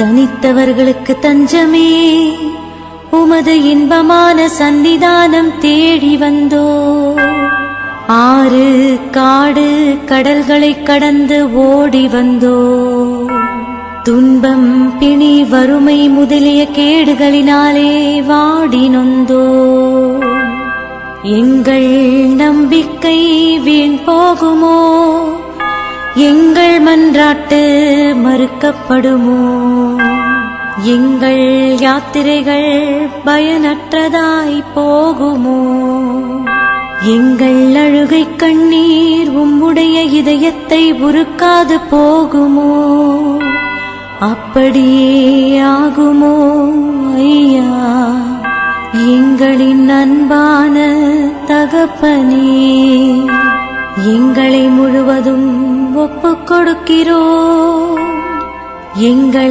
தனித்தவர்களுக்கு தஞ்சமே உமது இன்பமான சன்னிதானம் தேடி வந்தோ. ஆறு காடு கடல்களை கடந்து ஓடி வந்தோ. துன்பம் பிணி வறுமை முதலிய கேடுகளினாலே வாடி நொந்தோ. எங்கள் நம்பிக்கை வீண் போகுமோ? எங்கள் மன்றாட்டு மறுக்கப்படுமோ? எங்கள் யாத்திரைகள் பயனற்றதாய் போகுமோ? எங்கள் அழுகை கண்ணீர் உம்முடைய இதயத்தை உருக்காது போகுமோ? அப்படியே ஆகுமோ ஐயா, எங்களின் அன்பான தகப்பனே. எங்களை முழுவதும் ஒப்புக் கொடுக்கிறோம். எங்களை